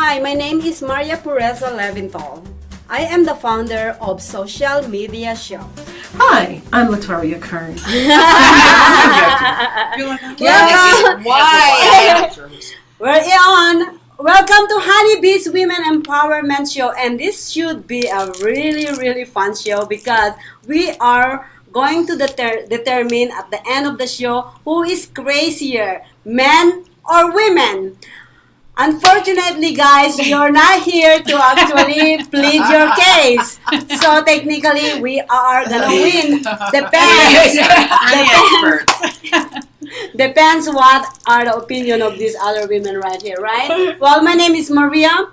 Hi, my name is Maria Pureza Leventhal. I am the founder of Social Media Show. Hi, I'm Latoria Kern. Why? We're on. Welcome to Honeybee's Women Empowerment Show, and this should be a really fun show because we are going to determine at the end of the show who is crazier, men or women. Unfortunately, guys, you're not here to actually plead your case. So technically, we are gonna win. Depends what are the opinion of these other women right here, right? Well, my name is Maria.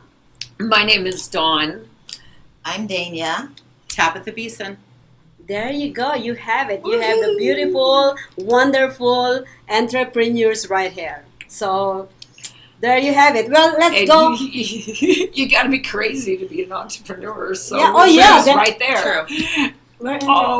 My name is Dawn. I'm Danya. Tabatha Bissen. There you go. You have it. You have the beautiful, wonderful entrepreneurs right here. So there you have it. Well, let's go. You got to be crazy to be an entrepreneur. So yeah. we lose right there. True.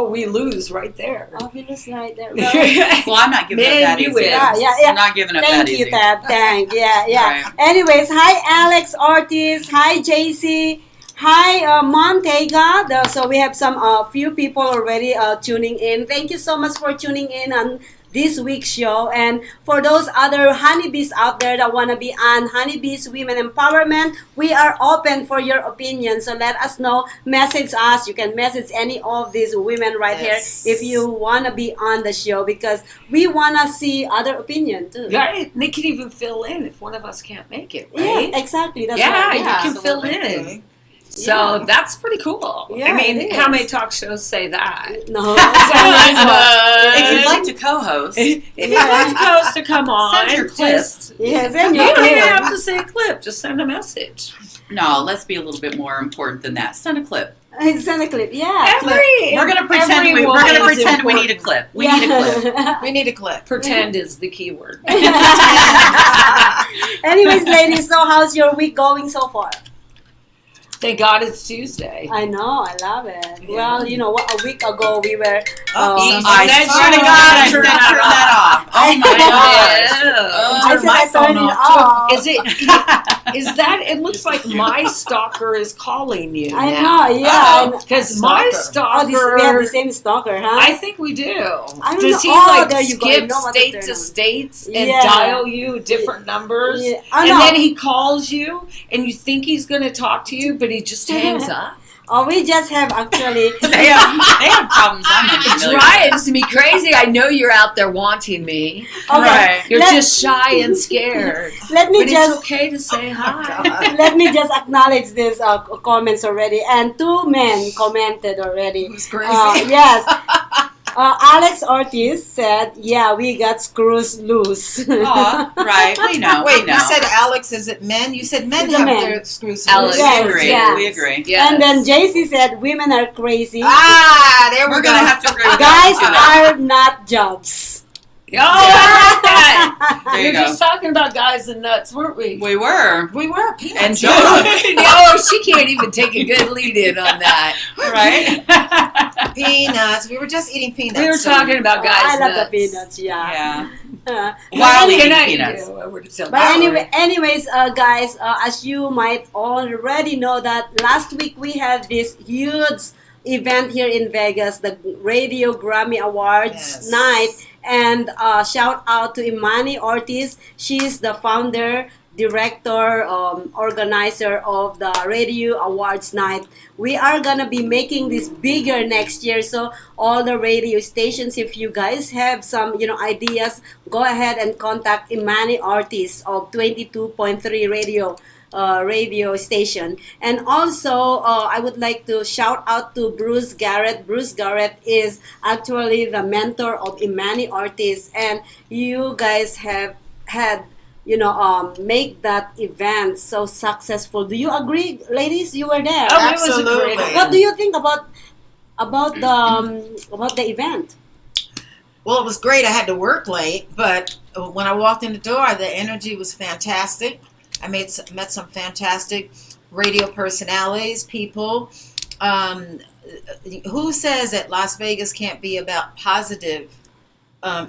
We lose right there. Oh, we lose right there. Well, I'm not giving up that easy. Yeah. I'm not giving up that easy. Thank you, Tab. Yeah. Right. Anyways, hi Alex Ortiz. Hi JC. Hi Montega. So we have some few people already tuning in. Thank you so much for tuning in on this week's show. And for those other honeybees out there that want to be on Honeybees Women Empowerment, we are open for your opinion. So let us know. Message us. You can message any of these women right here if you want to be on the show, because we want to see other opinion too. Right? They can even fill in if one of us can't make it, right? Yeah, exactly. That's you right. can fill in. So that's pretty cool. Yeah, I mean, how many talk shows say that? No. If you'd like to co-host, If you want to co-host to come on, send your clip. Send you your don't even clip. have to say a clip. Just send a message. No, let's be a little bit more important than that. Send a clip. Send a clip. Yeah. We're gonna pretend we need a clip. We need a clip. We need a clip. Pretend is the key word. Anyways, ladies, so how's your week going so far? Thank God it's Tuesday. I know, I love it. Yeah. Well, you know what? A week ago we were. I swear to God, I said turn that off. Oh my God! I turned it off. Is it? Is that? It looks like my stalker is calling you. I know, yeah. Because my stalker. We have the same stalker, huh? I think we do. Does he skip state to states and dial you different numbers? Yeah. And then he calls you and you think he's going to talk to you, but he just hangs up. Oh, we just have actually. they have problems. It's right. It's to be crazy. I know you're out there wanting me. Okay. Right. You're just shy and scared. It's okay to say hi. Let me just acknowledge these comments already. And 2 men commented already. Who's crazy? Yes. Alex Ortiz said, "Yeah, we got screws loose." Right, we know. Wait, you said Alex, is it men? You said men have their screws loose. We agree. Yes. And then JC said, "Women are crazy." There we're gonna have to agree with Guys that. are not jobs. Oh, I like that. There you We're go. just talking about guys and nuts, weren't we? We were. Peanuts. And Joe. No, she can't even take a good lead in on that. Right? Peanuts. We were just eating peanuts. We were talking about guys I love nuts. the peanuts. Yeah. While anyway, eating peanuts. Anyways, guys, as you might already know that last week we had this huge event here in Vegas, the Radio Grammy Awards night. And shout out to Imani Ortiz. She's the founder, director, organizer of the Radio Awards night. We are gonna be making this bigger next year. So all the radio stations, if you guys have some ideas, go ahead and contact Imani Ortiz of 22.3 radio station. And also I would like to shout out to Bruce Garrett. Bruce Garrett is actually the mentor of Imani Ortiz, and you guys have had make that event so successful. Do you agree, ladies? You were there. Oh, absolutely. It was what do you think about the event? Well, it was great. I had to work late, but when I walked in the door, the energy was fantastic. I met some fantastic radio personalities, people. Who says that Las Vegas can't be about positive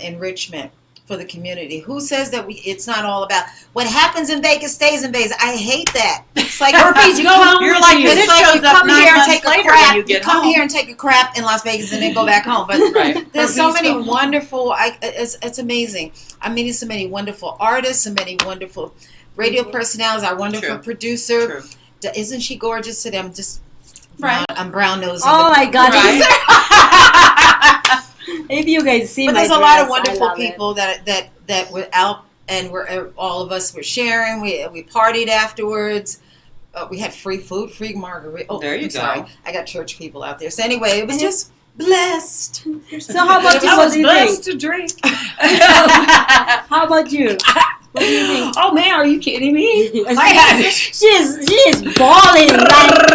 enrichment? for the community. Who says that it's not all about what happens in Vegas stays in Vegas? I hate that. It's like herpes, go home. You're like, it's this like shows you up come 9 here and months take a later crap. when you get come home. here and take a crap in Las Vegas and then go back home. But Right. there's so Herpes many go home. wonderful. It's amazing. I mean, so many wonderful artists, so many wonderful radio personalities. Our wonderful True. producer. True. Isn't she gorgeous today? I'm just Right. I'm brown nosing. Oh my God! Right. If you guys see But my there's a dress, lot of I wonderful love it. people that were out, and we're all of us were sharing. We partied afterwards. We had free food, free margarita. Oh, There you I'm go. sorry. I got church people out there. So anyway, it was just blessed. So how about you? I What was do you blessed think? to drink. How about you? What do you think? Oh man, are you kidding me? I had it. She's bawling like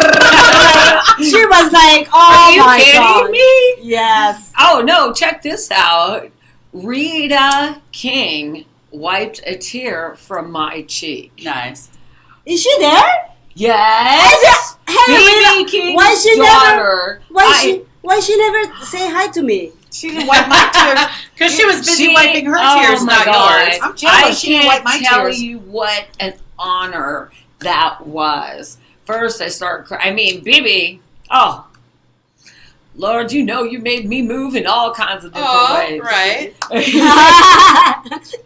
she was like, oh Are you my kidding God. me? Yes. Oh no, check this out. Rita King wiped a tear from my cheek. Nice. Is she there? Yes. Hey, BB King's why she daughter. why she never say hi to me? She didn't wipe my tears. Because she was busy She- wiping her oh tears, my not God. yours. I'm jealous. I She didn't wipe can't my tell tears. you what an honor that was. First, I started crying. I mean, Bibi, oh, Lord, you know you made me move in all kinds of different ways. right.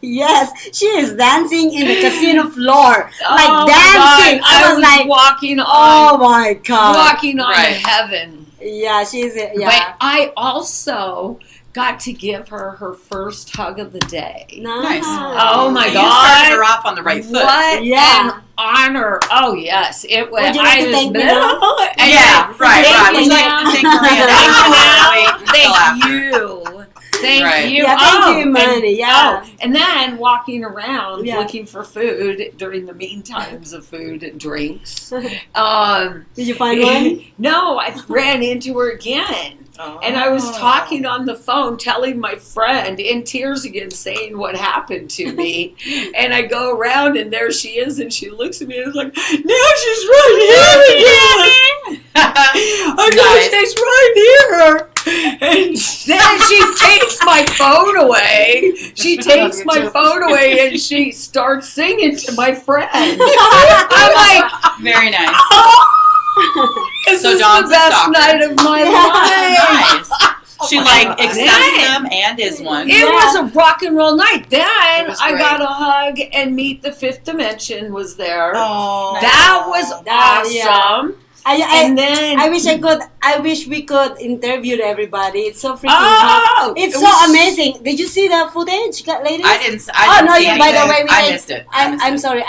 Yes, she is dancing in the casino floor, Oh like my dancing. God, I was like, walking oh on, my God. walking on Right. heaven. Yeah, she's yeah. But I also got to give her first hug of the day. Nice. Oh my So God. You started her off on the right foot. What Yeah. an honor! Oh yes, it was. Would you like to thank me now? And Yeah, right, thank right. Would you you like now. to thank Miranda? Thank Thank you. Thank Right. you. Yeah, thank you, and- Manny. Yeah. and then walking around Yeah. looking for food during the mean times of food and drinks. Did Um, you find one? no, I ran into her again. Oh. And I was talking on the phone, telling my friend in tears again, saying what happened to me. And I go around, and there she is, and she looks at me and is like, "Now she's right here again." I go, Nice. "She's right here." And then she takes my phone away. She takes my phone away, and she starts singing to my friend. I'm like, Very nice. "Oh, this So is Dawn's the a best stalker. nice of my life." Nice. She like accepts Yeah. them and is one. It was a rock and roll night. Then It was I great. got a hug, and Meet the Fifth Dimension was there. Oh. That was That- yeah. awesome. And then I wish we could interview everybody. It's so freaking oh, it's it so was- amazing. Did you see the footage, ladies? I didn't Oh, no, see you- by the anything. way, we I did- missed it. I'm sorry.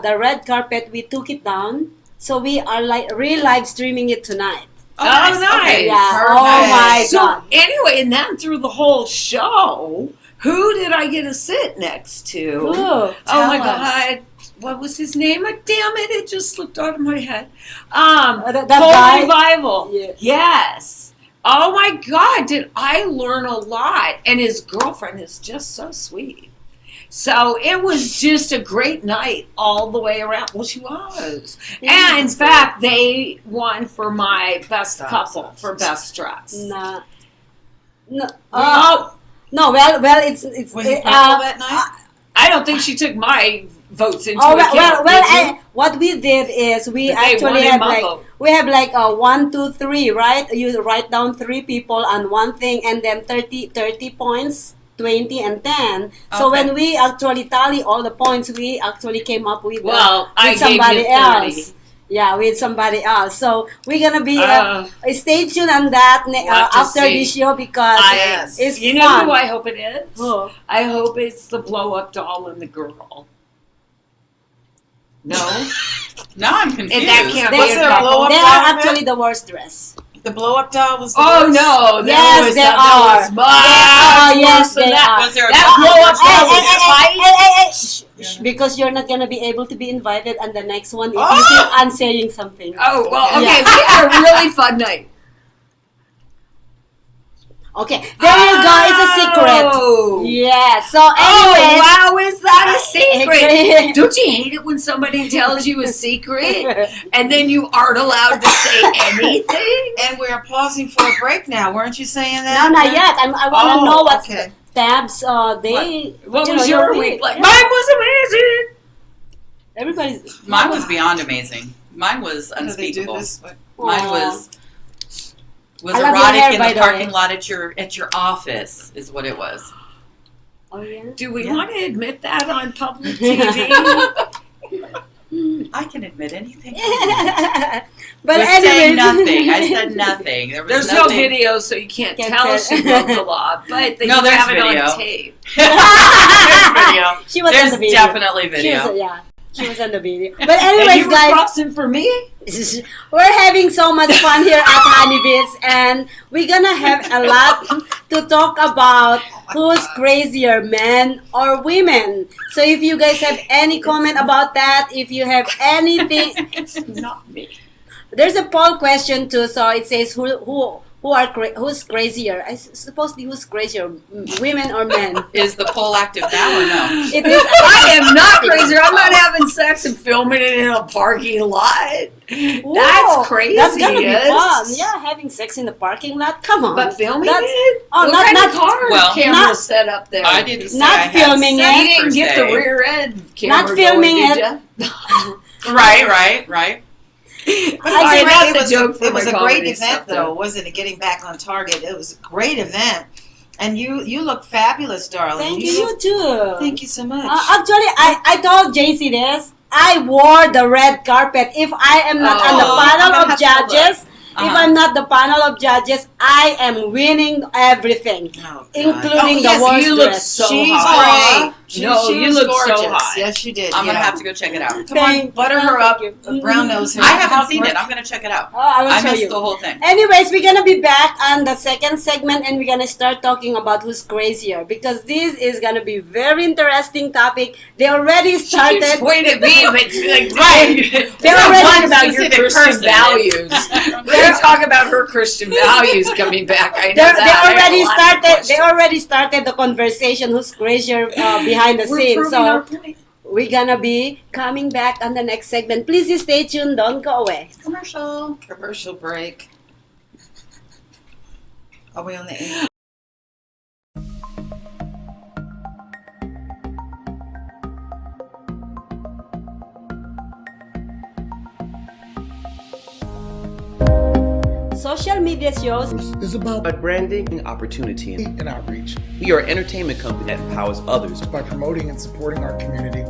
The red carpet, we took it down, so we are like live streaming it tonight. Oh, nice. Okay. Yeah. perfect. Oh my So God. anyway, and then through the whole show, who did I get to sit next to? Ooh. Oh my Tell us. God. What was his name? Damn it, it just slipped out of my head. That Whole guy? Revival. Yeah. Yes. Oh my God, did I learn a lot. And his girlfriend is just so sweet. So it was just a great night all the way around. Well, she was. Yeah, And in that's fact, they won for my best Stop, couple stop, for stop. best dress. Nah. No. Oh, No. Well. It's. Was you proud that night? I don't think she took my votes into Oh account. well. did you? What we did is we But they actually wanted have my like vote. we have like a 1, 2, 3, right? You write down 3 people on one thing, and then 30 points, 20 and 10. So Okay. when we actually tally all the points, we actually came up with Well, I with gave you somebody 30. else. Yeah, with somebody else. So we're gonna be stay tuned on that We'll have to after see. this show because Yes. it's You know fun. who I hope it is? Who? I hope it's the blow-up doll and the girl. No? Now I'm confused. And that can't They- be Was a there a couple. blow-up They doll are there? actually the worst dress. The blow-up doll was the Oh worst? no! There Yes, was they that, are. That was much Yes, worse than they that. are. Was there a That couple blow-up of doll girls? was tight. Shh, because you're not gonna be able to be invited on the next one if Oh! you keep on saying something. Oh well, okay. Yeah. We had a really fun night. Okay, there you go. It's a secret. Oh. Yeah. So Oh anyways, wow! Is that a secret? secret? Don't you hate it when somebody tells you a secret and then you aren't allowed to say anything? And we're pausing for a break now. Weren't you saying No, that? not yet. I want to Oh, know what's okay. tabs, they. What you was know, your you're week like? yeah. Mine was amazing. Everybody's. Mine was beyond amazing. Mine was How do they do unspeakable. this? Mine Aw. was I love your erotic hair, in by the the parking way. lot at your office is what it was. Oh yeah. Do we Yeah. want to admit that on public TV? I can admit anything. But Was anyways, saying nothing. I said nothing. There was There's no nothing. video, so you can't Can't tell tell. she broke the law, but they No, do there's have it video. on tape. There's video. She was There's on the video. definitely She video. was, yeah, she was on the video. But And anyways, you were guys, crossing for me? we're having so much fun here at Honeybees, and we're gonna have a lot to talk about. Who's crazier, men or women? So if you guys have any comment about that, if you have anything, It's not me. there's a poll question too. So it says who's crazier? Supposedly who's crazier, women or men? Is the poll active now or no? It is. I am not crazy. I'm not having sex and filming it in a parking lot. Whoa, That's crazy. That's gonna be yes. fun. Yeah, having sex in the parking lot. Come on. But filming That's- it? Oh, what not- kind not- of car well, camera not- set up there? I didn't say Not I had filming sex You it. didn't per get se. the rear end camera Not filming going, it. did ya? But All I right, it that's a joke for it was my a great comedy event, stuff, though, wasn't it? Getting back on target. It was a great event. And you look fabulous, darling. Thank you too. Thank you so much. Actually, I told JC this. I wore the red carpet. If I am not on the Oh, panel I'm gonna of have to look. judges, if Uh-huh. I'm not the panel of judges, I am winning everything, Oh, God. including Oh, the yes, worst you look dress. so She's hot. great. No, she you was look so gorgeous. hot. Yes, you did. I'm yeah. gonna have to go check it out. Come on, butter her up. Thank you. Brown nose her. I haven't seen it. I'm gonna check it out. Oh, I will I show missed you. the whole thing. Anyways, we're gonna be back on the second segment, and we're gonna start talking about who's crazier, because this is gonna be very interesting topic. They already She keeps started. pointing at me, but like, Right. They're already not talking about your specific Christian person. values. They're talking about her Christian values coming back. I know They that. I have already a lot of started. They questions. already started the conversation. Who's crazier behind the We're scenes? proving our So point. we're gonna be coming back on the next segment. Please stay tuned. Don't go away. Commercial. Commercial break. Are we on the air? Social media shows. is about branding and opportunity. and outreach We are an entertainment company that empowers others. by promoting and supporting our community.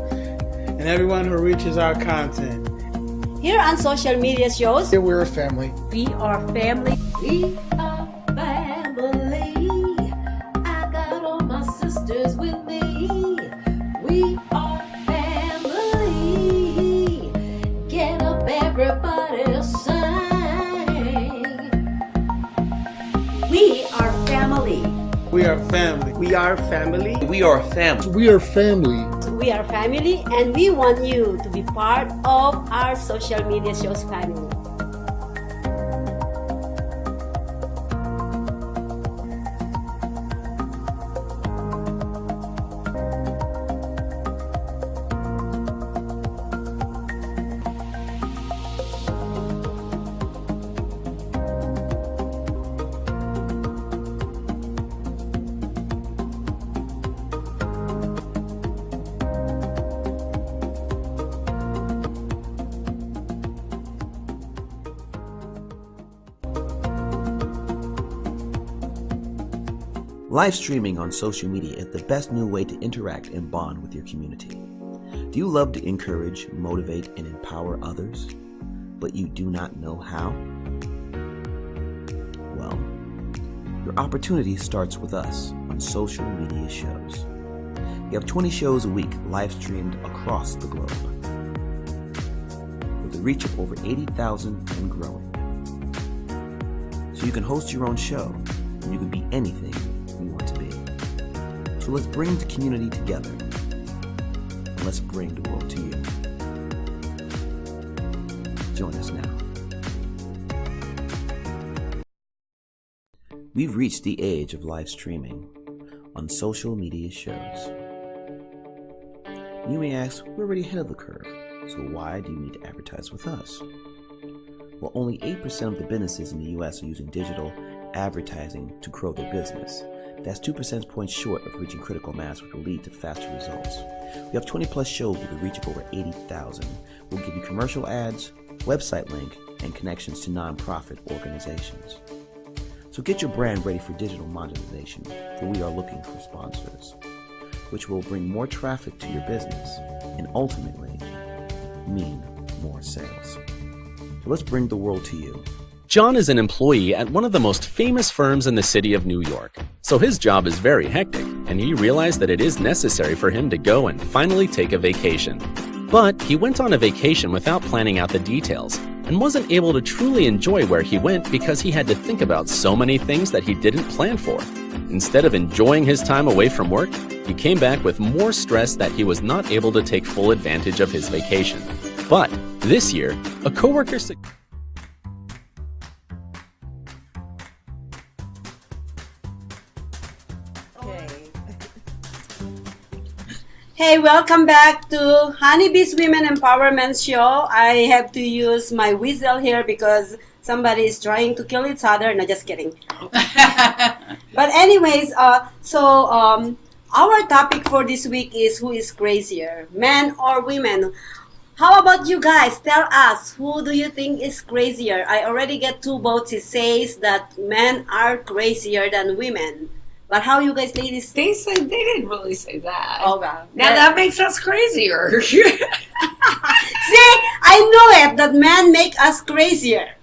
and everyone who reaches our content. Here on social media shows, Here we're a family. we are family. We are family. I got all my sisters with me. We are family. Get up, everybody, sing. We are family. We are family. We are family. We are family. We are family. We are family, and we want you to be part of our social media shows family. Live streaming on social media is the best new way to interact and bond with your community. Do you love to encourage, motivate, and empower others, but you do not know how? Well, your opportunity starts with us on social media shows. We have 20 shows a week live streamed across the globe, with a reach of over 80,000 and growing. So you can host your own show, and you can be anything you want to be. So let's bring the community together, and let's bring the world to you. Join us now. We've reached the age of live streaming on social media shows. You may ask, we're already ahead of the curve, so why do you need to advertise with us? Well, only 8% of the businesses in the US are using digital advertising to grow their business. That's 2 percentage points short of reaching critical mass, which will lead to faster results. We have 20 plus shows with a reach of over 80,000. We'll give you commercial ads, website link, and connections to nonprofit organizations. So get your brand ready for digital monetization, for we are looking for sponsors, which will bring more traffic to your business and ultimately mean more sales. So let's bring the world to you. John is an employee at one of the most famous firms in the city of New York, so his job is very hectic, and he realized that it is necessary for him to go and finally take a vacation. But he went on a vacation without planning out the details, and wasn't able to truly enjoy where he went because he had to think about so many things that he didn't plan for. Instead of enjoying his time away from work, he came back with more stress that he was not able to take full advantage of his vacation. But this year, a coworker Hey, welcome back to Honeybee's Women Empowerment Show. I have to use my whistle here because somebody is trying to kill each other. No, just kidding. But anyways, our topic for this week is who is crazier, men or women? How about you guys? Tell us, who do you think is crazier? I already get 2 votes. It says that men are crazier than women. But how you guys ladies? They didn't really say that. Oh, God. Now that makes us crazier. See, I knew it, that men make us crazier.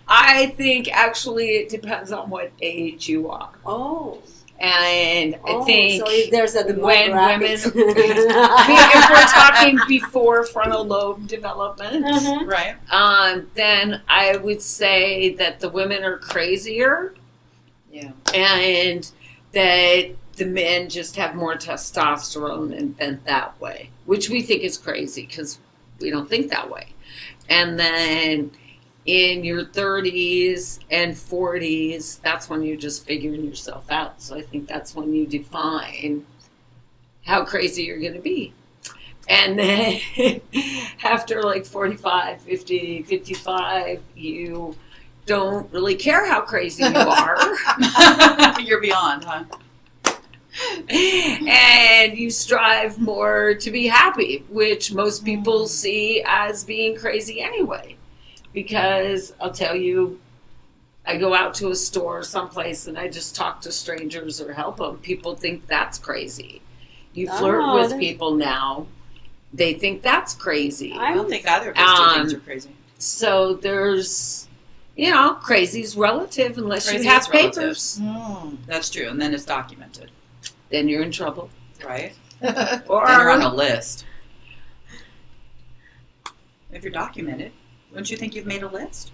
I think actually it depends on what age you are. Oh. And I think so if there's a when women, demographic. if we're talking before frontal lobe development, Right. then I would say that the women are crazier. Yeah. And that the men just have more testosterone and bent that way, which we think is crazy because we don't think that way. And then in your 30s and 40s, that's when you're just figuring yourself out. So I think that's when you define how crazy you're going to be. And then after like 45, 50, 55, you don't really care how crazy you are. You're beyond, huh? And you strive more to be happy, which most people see as being crazy anyway. Because I'll tell you, I go out to a store someplace and I just talk to strangers or help them. People think that's crazy. You flirt with people now, they think that's crazy. I don't think either of those 2 things are crazy. So there's, crazy's relative unless Crazy you have is relative. papers. That's true, and then it's documented. Then you're in trouble. Right? Or Then you're on a list. If you're documented, don't you think you've made a list?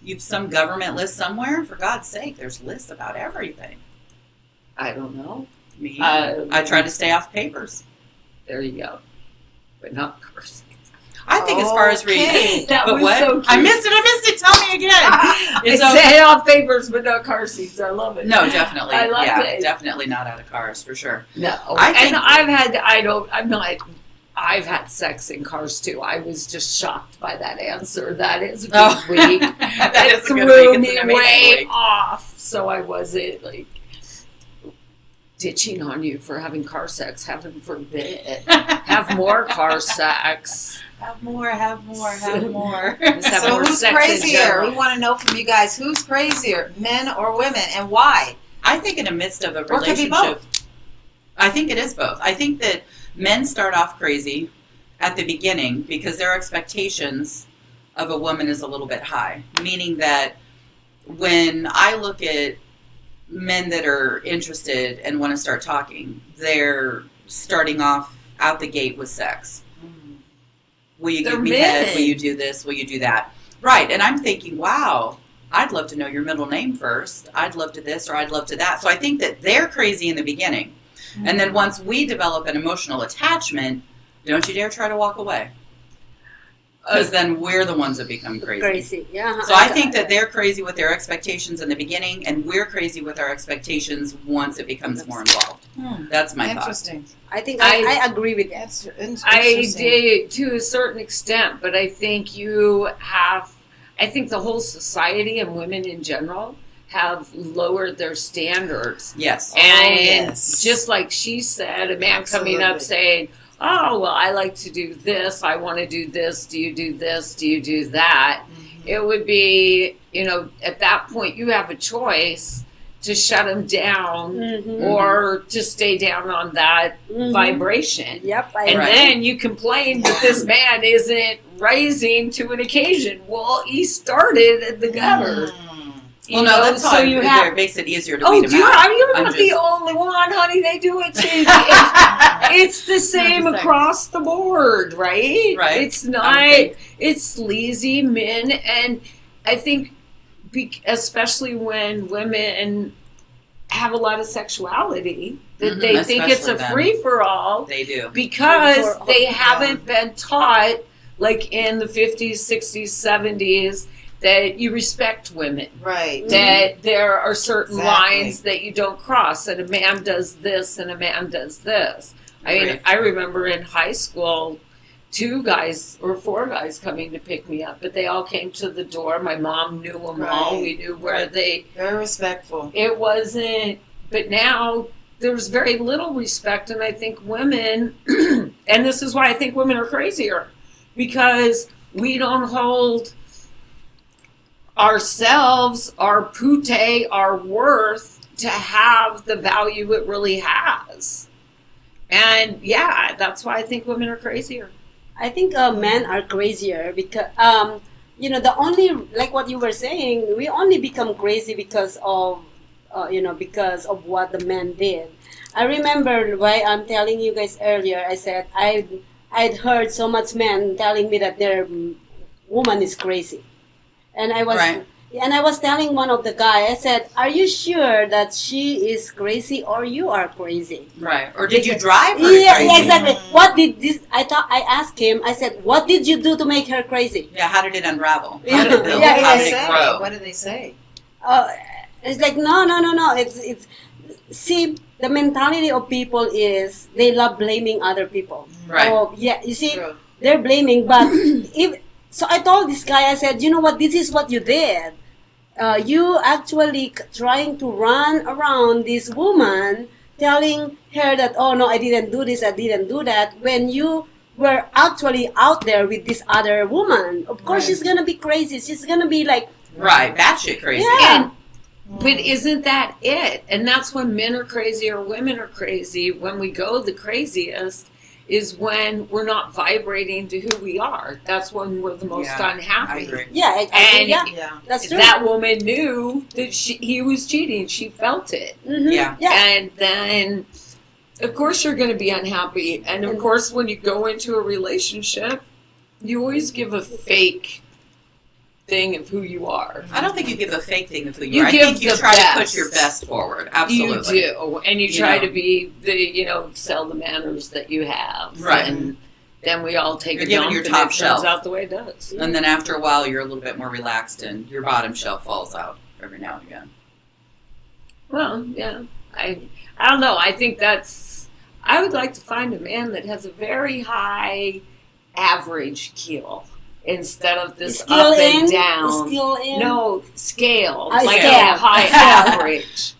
You've some government list somewhere? For God's sake, there's lists about everything. I don't know. Me, I try to stay off papers. There you go. But not cursing. I think as far as reading, That but was what? so cute. I missed it. Tell me again. It's say off papers, but not car seats. I love it. No, definitely. I love it. Definitely not out of cars for sure. No, I I've had sex in cars too. I was just shocked by that answer. That is a good week. That is a good threw week. It's me an amazing way week. off. So I wasn't like ditching on you for having car sex. Heaven forbid. Have more car sex. Have more. Just have So more who's sex in crazier? general. We want to know from you guys, who's crazier, men or women, and why? I think in the midst of a Or it could be relationship, both. I think it is both. I think that men start off crazy at the beginning because their expectations of a woman is a little bit high. Meaning that when I look at men that are interested and want to start talking, they're starting off out the gate with sex. Will you give me head? Will you do this? Will you do that? Right. And I'm thinking, wow, I'd love to know your middle name first. I'd love to this or I'd love to that. So I think that they're crazy in the beginning. And then once we develop an emotional attachment, don't you dare try to walk away. Because then we're the ones that become crazy. Yeah. So I think that they're crazy with their expectations in the beginning, and we're crazy with our expectations once it becomes more involved. That's my thought. Interesting. I think I agree with that. I did to a certain extent, but I think I think the whole society and women in general have lowered their standards. Yes. And yes. just like she said, a man coming up Absolutely. saying, oh, well, I like to do this. I want to do this. Do you do this? Do you do that? It would be, at that point, you have a choice to shut him down or to stay down on that vibration. Yep. And then you complain that this man isn't rising to an occasion. Well, he started at the gutter. Well, no, that's so fine. you It have. makes it easier to Oh, weed them out. you're I'm not the just- only one, honey. They do it too. It's the same saying. across the board, right? Right. It's I would not. think. It's sleazy men, and I think, especially when women have a lot of sexuality, that they think it's a Especially then. free for all. They do. Because Free-for-all, they yeah. haven't been taught, like in the 50s, 60s, 70s, that you respect women. Right. That there are certain Exactly. lines that you don't cross, and a man does this and a man does this. I mean, Right. I remember in high school, 2 guys or 4 guys coming to pick me up, but they all came to the door. My mom knew them all. Right. We knew where they. Very respectful. It wasn't. But now there's very little respect, and I think women, and this is why I think women are crazier, because we don't hold ourselves, our pute, our worth to have the value it really has. And yeah, that's why I think women are crazier. I think men are crazier because the only, like what you were saying, we only become crazy because of because of what the men did. I remember why I'm telling you guys earlier. I said I'd heard so much men telling me that their woman is crazy, and I was. Right. And I was telling one of the guy, I said, "Are you sure that she is crazy or you are crazy?" Right. Or did you drive her Yeah, crazy? exactly. What did this? I asked him. I said, "What did you do to make her crazy?" Yeah, how did it unravel? Yeah. How did it build? Yeah, How What did did they it say? grow? What did they say? It's like no. It's see, the mentality of people is they love blaming other people. Right. Oh yeah, you see, True. they're blaming. But if so, I told this guy. I said, you know what? This is what you did. You actually trying to run around this woman, telling her that, oh no, I didn't do this, I didn't do that, when you were actually out there with this other woman. Of course, Right. she's gonna be crazy. She's gonna be like, Right. Batshit crazy. yeah. But isn't that it? And that's when men are crazy or women are crazy. When we go the craziest is when we're not vibrating to who we are. That's when we're the most Yeah, I unhappy. agree. Yeah, And yeah, Yeah. that's true. that woman knew that he was cheating. She felt it. Mhm. Yeah. yeah. And then, of course, you're going to be unhappy. And of course, when you go into a relationship, you always give a fake thing of who you are. I don't think you give a fake thing of who You you are. I give think you the try to best. put your best forward. Absolutely. You do. And you You try know. to be sell the manners that you have. Right. And then we all take You're a giving dump your and top it shelf. turns out the way it does. And then after a while, you're a little bit more relaxed and your bottom shelf falls out every now and again. Well, yeah. I don't know. I think I would like to find a man that has a very high average keel instead of this Skill up and in, down. skill in. No, scale. I Like scale. a high average.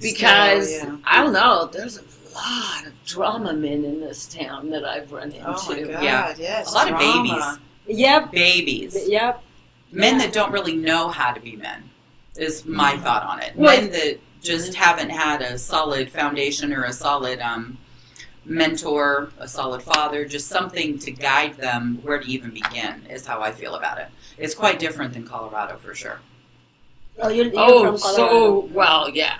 Because, Scale, yeah. I don't know, there's a lot of drama men in this town that I've run into. Oh my God! Yeah. Yes. A lot of drama. Yep. Babies. Yep. Men Yeah. that don't really know how to be men is my thought on it. Well, Men that just haven't had a solid foundation or a solid mentor, a solid father, just something to guide them where to even begin is how I feel about it. It's quite different than Colorado for sure. Oh, you're Oh, from Colorado. so, well, yeah.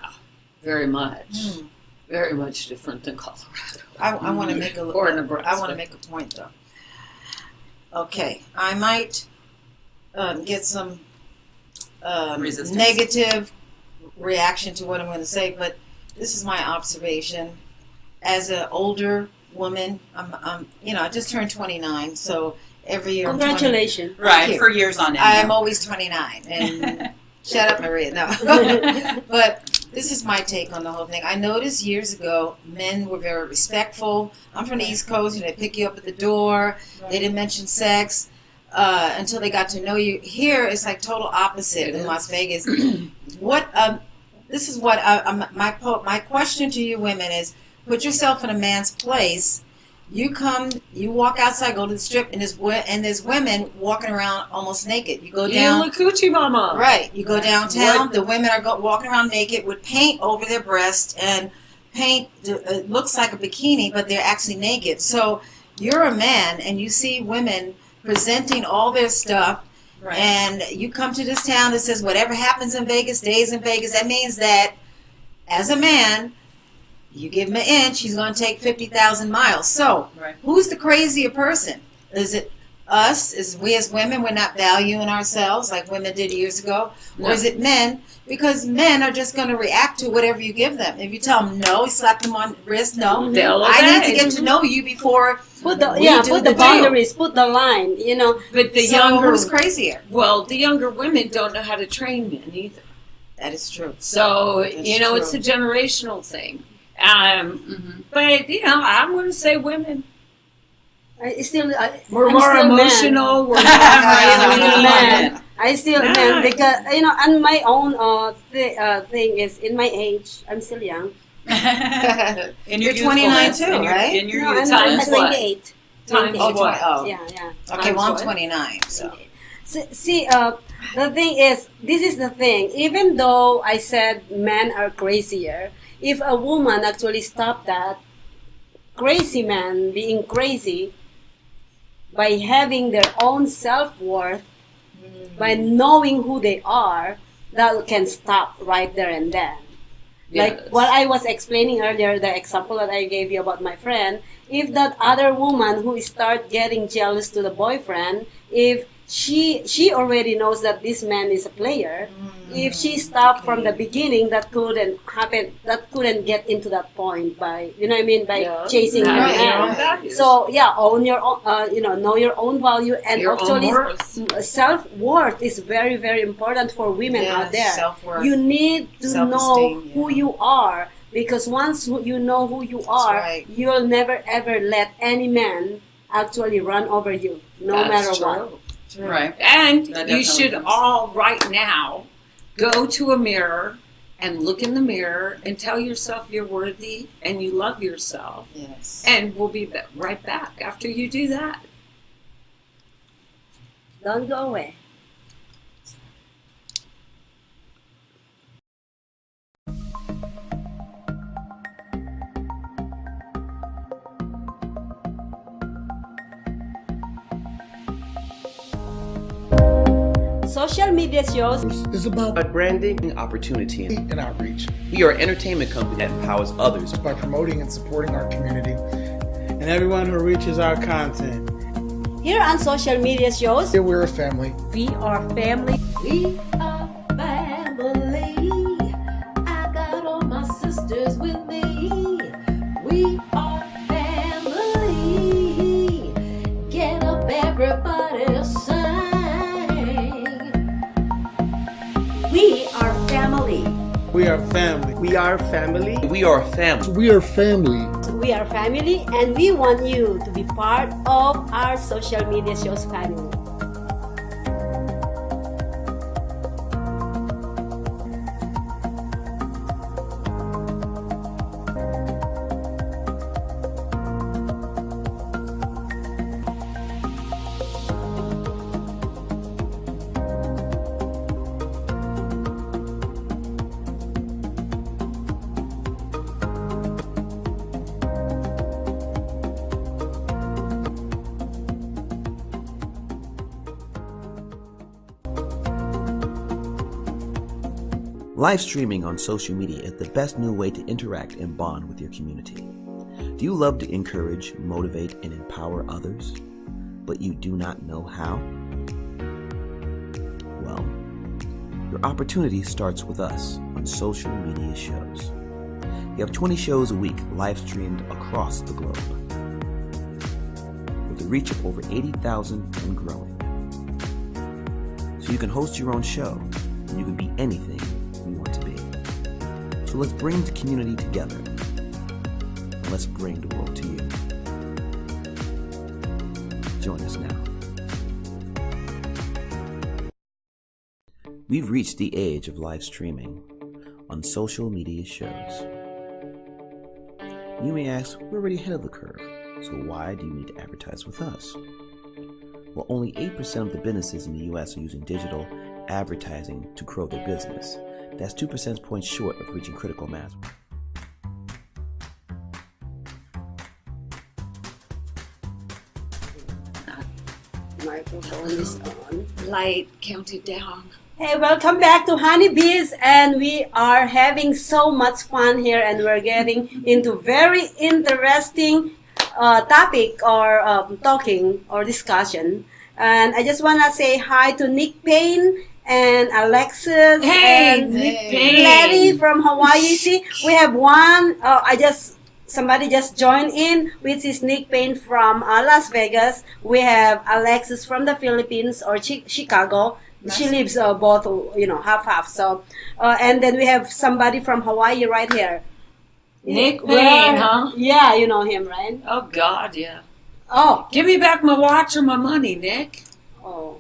Very much. Mm. Very much different than Colorado. I want to make a Or Nebraska. I want to make a point though. Okay, I might get some Resistance. negative reaction to what I'm going to say, but this is my observation. As an older woman, I just turned 29, so every year I'm 20. Congratulations. Right, you. for years on end. I'm now. always 29, and shut up, Maria. No, but this is my take on the whole thing. I noticed years ago, men were very respectful. I'm from the East Coast, and they pick you up at the door. They didn't mention sex until they got to know you. Here, it's like total opposite in Las Vegas. what this is what my question to you women is: put yourself in a man's place. You walk outside, go to the strip, and there's women walking around almost naked. You go down, Coochie Mama. right? You go downtown. The women are walking around naked with paint over their breast, and paint it looks like a bikini, but they're actually naked. So you're a man, and you see women presenting all their stuff. Right. And you come to this town that says whatever happens in Vegas stays in Vegas. That means that as a man, you give him an inch, he's going to take 50,000 miles. So who's the crazier person? Is it us? Is we as women, we're not valuing ourselves like women did years ago? No. Or is it men? Because men are just going to react to whatever you give them. If you tell them no, slap them on the wrist, no. I need to get to know you before... Put the boundaries, put the line, you know. But the who's crazier? Well, the younger women don't know how to train men either. That is true. So, it's a generational thing. But, I'm going to say women. We're more emotional. We're man. I still man because, and my own thing is in my age, I'm still young. And you're 29 too, right? I'm 28. Times what? Oh. Yeah. Okay, well, I'm 29. So. See, the thing is, this is the thing. Even though I said men are crazier, if a woman actually stopped that crazy man being crazy by having their own self-worth, by knowing who they are, that can stop right there and then. Like what I was explaining earlier, the example that I gave you about my friend, if that other woman who start getting jealous to the boyfriend, if she already knows that this man is a player, if she stopped from the beginning, that couldn't happen, that couldn't get into that point by, by chasing her man. So own your own, know your own value, and your actually self-worth is very, very important for women out there. Self-worth. You need to know who you are, because once you know who you are, you'll never ever let any man actually run over you, matter what. Right. And you should all right now go to a mirror and look in the mirror and tell yourself you're worthy and you love yourself. Yes. And we'll be right back after you do that. Don't go away. Social media shows is about branding, opportunity, and outreach. We are an entertainment company that empowers others by promoting and supporting our community and everyone who reaches our content. Here on social media shows, Here we're a family. We are family. We are family. I got all my sisters with me. We are family. Get up, everybody, sing. We are family. We are family. We are family. We are family. We are family. We are family, and we want you to be part of our social media shows family. Live streaming on social media is the best new way to interact and bond with your community. Do you love to encourage, motivate, and empower others, but you do not know how? Well, your opportunity starts with us on social media shows. We have 20 shows a week live streamed across the globe, with a reach of over 80,000 and growing. So you can host your own show, and you can be anything you want to be. So let's bring the community together, and let's bring the world to you. Join us now. We've reached the age of live streaming on social media shows. You may ask, we're already ahead of the curve, so why do you need to advertise with us? Well, only 8% of the businesses in the US are using digital advertising to grow their business. That's 2 percentage points short of reaching critical mass. Microphone is on. Light counted down. Hey, welcome back to Honeybees, and we are having so much fun here, and we're getting into very interesting topic or talking or discussion. And I just want to say hi to Nick Payne and Alexis Hey, and Nick Payne. Larry from Hawaii. See, we have one. Somebody just joined in, which is Nick Payne from Las Vegas. We have Alexis from the Philippines or Chicago. She lives both, half. So, and then we have somebody from Hawaii right here. Nick Payne, Where- huh? Yeah, you know him, right? Oh, God, yeah. Oh, Give me back my watch or my money, Nick. oh.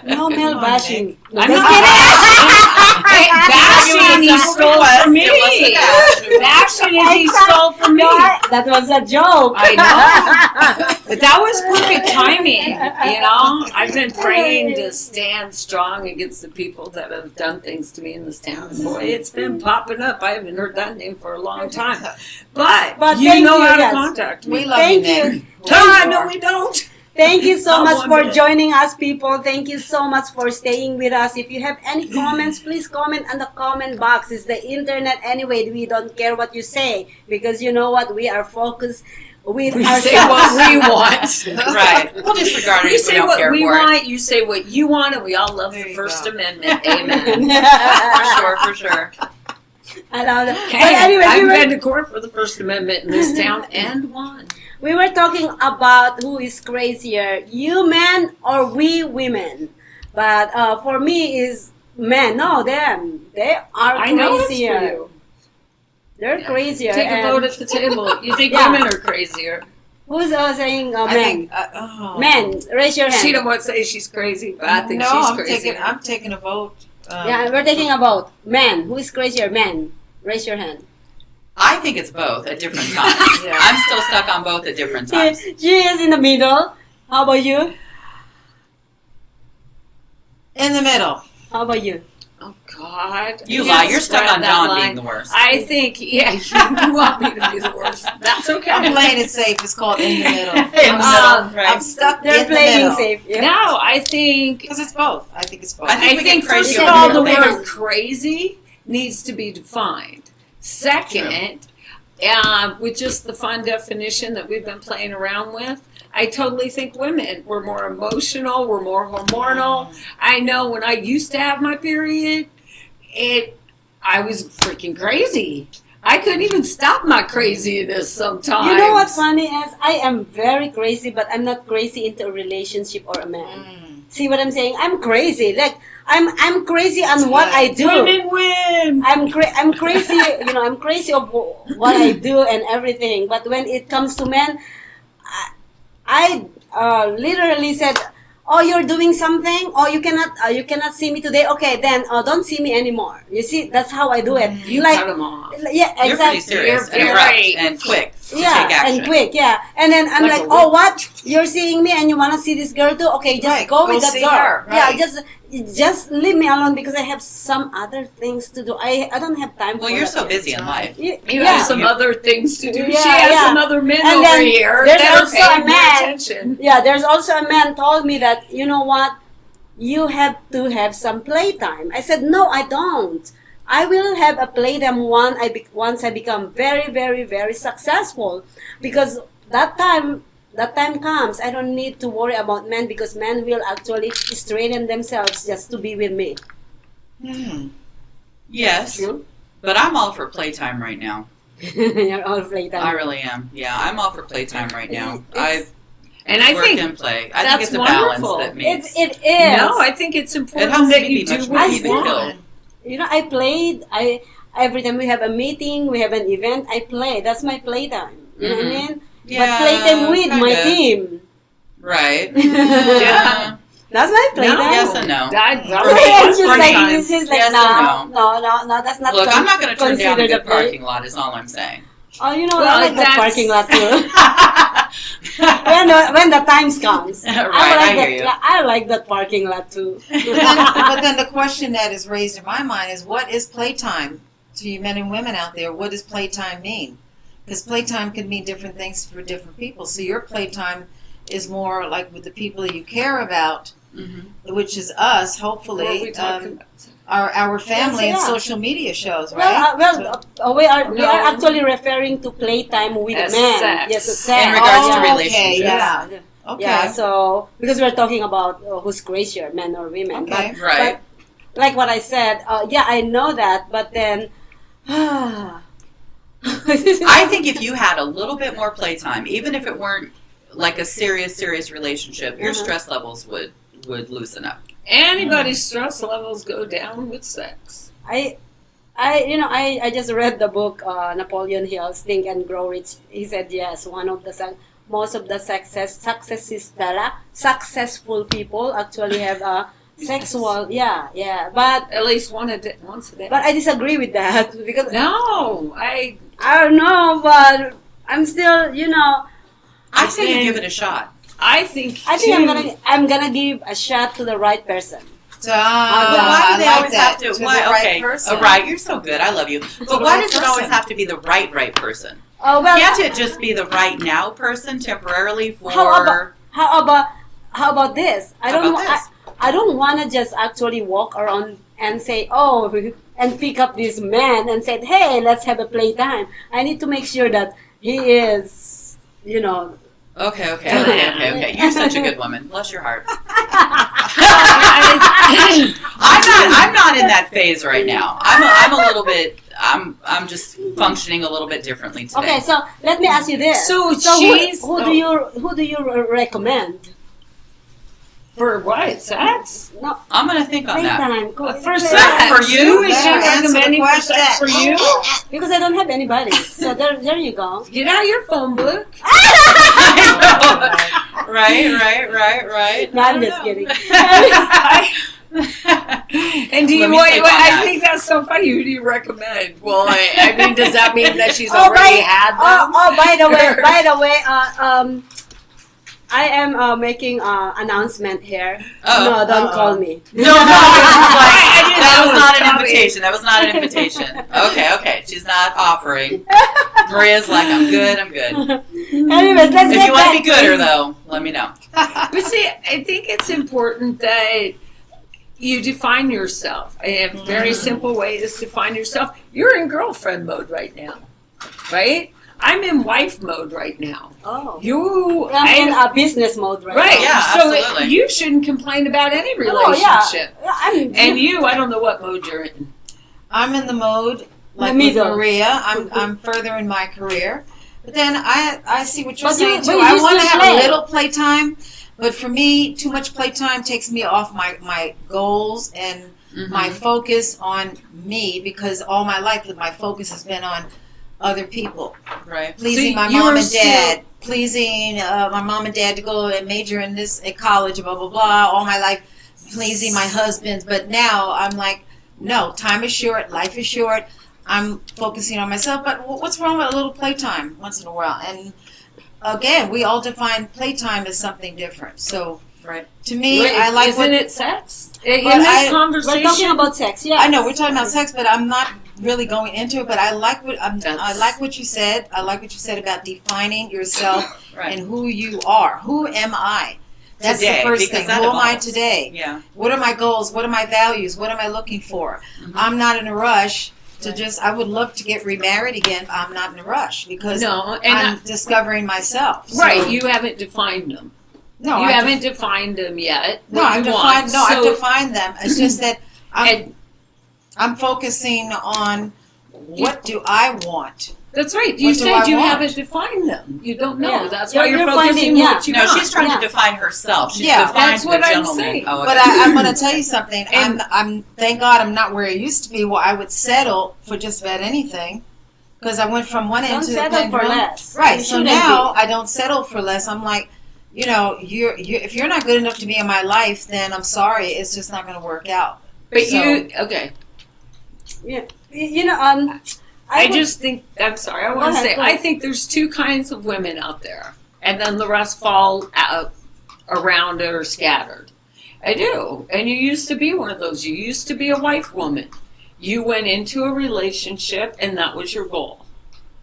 No male bashing. No, I'm just not kidding. Hey, bashing he stole from me. It wasn't Bashing is he stole from me. That was a joke. I know. But that was perfect timing, I've been praying to stand strong against the people that have done things to me in this town. Boy, it's been popping up. I haven't heard that name for a long time. But you thank know you, how to yes. contact me. We love Thank you, you. Nick. No, we don't. Thank you so Not much one for minute. joining us, people. Thank you so much for staying with us. If you have any comments, please comment on the comment box. It's the internet anyway. We don't care what you say because you know what? We are focused with We ourselves. say what we want. Right. We'll disregard it We if we say don't what care we for it. want, you say what you want, and we all love There the you First go. Amendment. Amen. For sure. I love that. Hey, But anyway, I've been to court for the First Amendment in this town and won. we were talking about who is crazier, you men or we women. But for me is men. No, them. They are I know it's for crazier. you. They're crazier. Take a and vote at the table. You think Yeah. women are crazier? Who's saying I men? think, Men, raise your hand. She don't want to say she's crazy, but I think no, she's I'm crazy. I'm taking a vote. Yeah, we're taking a vote. Men. Who is crazier? Men. Raise your hand. I think it's both at different times. Yeah. I'm still stuck on both at different times. She is in the middle. How about you? In the middle. How about you? Oh God! You can't lie. You're stuck spread on that John line. being the worst. I think, yeah, you want me to be the worst. That's okay. I'm playing it safe. It's called in the middle. In the middle, I'm right. stuck They're in the playing middle. safe. Yeah. No, I think Because it's both. I think it's both. I think we get first crazy of over all, here. the Women. word crazy needs to be defined. Second, with just the fun definition that we've been playing around with, I totally think women were more emotional, we're more hormonal. I know when I used to have my period, I was freaking crazy. I couldn't even stop my craziness sometimes. You know what's funny is I am very crazy, but I'm not crazy into a relationship or a man. See what I'm saying? I'm crazy. Like I'm crazy on what I do. Women win. I'm crazy. I'm crazy of what I do and everything. But when it comes to men, I literally said, "Oh, you're doing something. Oh, you cannot see me today. Okay, then don't see me anymore." You see, that's how I do it. You like, cut them off. yeah, You're pretty exactly. serious You're and abrupt very- and quick to Yeah, take action. and quick, yeah. And then I'm Like like, a "Oh, what? You're seeing me and you want to see this girl too? Okay, just Right, go go with that see girl. her, Yeah, right. just leave me alone because I have some other things to do. I don't have time Well, for you're that so shit. busy in life. You Yeah. have some other things to do. Yeah, she has yeah. some other men And over then here there's that are also a paying more man. attention. Yeah, there's also a man told me that, you know what? You have to have some playtime. I said, no, I don't. I will have a playtime once I become very, very, very successful. Because that time comes. I don't need to worry about men because men will actually straighten themselves just to be with me. Yes, but I'm all for playtime right now. You're all playtime. I really am. Yeah, I'm all for playtime right now. It's- And I work think and play. I that's think it's a balance wonderful. that makes. It is. no, I think it's important helps that me you be do much what more you even want. killed. I played. Every time we have a meeting, we have an event, I play. That's my playtime. You know what I mean? Yeah, But playtime with my kinda. team. Right. Yeah. That's my playtime. No. Yes and no. And she's like, Sometimes. she's like, Yes and no, that's not. Look, I'm not going to turn down a considered good a play. parking lot. Is all I'm saying. Oh, you know, Well, I like that that's- parking lot too. when the times comes, Right, I I hear you. I like that parking lot too. But then the question that is raised in my mind is, what is playtime to you men and women out there? What does playtime mean? Because playtime can mean different things for different people. So your playtime is more like with the people that you care about, which is us, hopefully, What are we talking about? our family Yes, and yeah. social media shows, right? We are No. actually referring to playtime with As men. sex. Yes, as sex. In regards to okay, relationships. yeah. Yeah. Okay. Yeah, so because we're talking about who's crazier, men or women. Okay. Right. But like what I said, yeah, I know that, but then. I think if you had a little bit more playtime, even if it weren't like a serious relationship, your stress levels would loosen up. Anybody's stress levels go down with sex. I just read the book Napoleon Hill's Think and Grow Rich. He said yes, most of the successful people actually have sexual, but At least once a day. I disagree with that because No, I don't know, but I'm still, I say you give it a shot. I think I'm gonna give a shot to the right person. So, Why do they I like always that. have to? To Why? the right Okay, person. oh, right. You're so good. I love you. But the why right does it always person. have to be the right person? Oh well. Can't it just be the right now person temporarily for? How about this? How about this? I don't want to just actually walk around and say, and pick up this man and say, hey, let's have a playtime. I need to make sure that he is, Okay. You're such a good woman. Bless your heart. I'm not in that phase right now. I'm a little bit. I'm just functioning a little bit differently today. Okay, so let me ask you this. So who do you recommend? for what? Sex? No, I'm gonna think on that. playtime. Go- For play- sex? For you? Is she Answer the recommending for question. sex for you? Because I don't have anybody. So there you go. Get out your phone book. Right. No, I'm just kidding. And do you? Let me Wait, think on I that. think that's so funny. Who do you recommend? Well, I mean, does that mean that she's Oh, already had them? by the way, I am making an announcement here. No, don't call me. No, that was not an coming. invitation. That was not an invitation. Okay. She's not offering. Maria's like, I'm good. Anyways, let's If get you want back to be gooder, though, let me know. But see, I think it's important that you define yourself. A very simple way is to define yourself. You're in girlfriend mode right now, right? I'm in wife mode right now. Oh. I'm in a business mode right right. now. Yeah, so absolutely. you shouldn't complain about any Oh, yeah. relationship. I'm And you, I don't know what mode you're in. I'm in the mode like The with middle. Maria. I'm further in my career, but then I see what you're But saying you too. I used want to to have play. a little playtime, but for me, too much playtime takes me off my goals and my focus on me, because all my life my focus has been on other people, Right. pleasing my you mom were and dad, pleasing my mom and dad to go and major in this at college, blah blah blah. All my life pleasing my husband, but now I'm like, no, time is short, life is short. I'm focusing on myself, but what's wrong with a little playtime once in a while? And again, we all define playtime as something different. So, Right. to me, Wait, I like isn't what it sex? In But this We're conversation, talking about sex, yeah. I know we're talking about sex, but I'm not really going into it. But I like what I That's- like what you said. I like what you said about defining yourself Right. and who you are. Who am I? That's Today, the first because thing. that Who am I evolves. today? Yeah. What are my goals? What are my values? What am I looking for? I'm not in a rush to just. I would love to get remarried again. I'm not in a rush because no, and I'm discovering myself. So- right, you haven't defined them. No, You I haven't defined them yet. No, what I've you defined. want. No, I've So- defined them. It's just that And- I'm focusing on what do I want. That's right. You What do said I you want? haven't defined them. You don't know. Yeah. That's why you're You're focusing finding- what you No, want. she's trying Yeah. to define herself. She's Yeah, defined that's what the I'm gentleman. saying. Oh, But okay. I'm going to tell you something. And- I'm. Thank God I'm not where I used to be. Where I would settle for just about anything, because I went from one end Don't to the settle for pendulum. less. Right. You So shouldn't now I don't settle for less. I'm like, you know, you if you're not good enough to be in my life, then I'm sorry, it's just not going to work out. But So- okay. Yeah. You know, I would- just think, I'm sorry, I want to ahead, say, go I ahead. think there's two kinds of women out there, and then the rest fall out around or scattered. I do. And you used to be one of those. You used to be a wife woman. You went into a relationship, and that was your goal.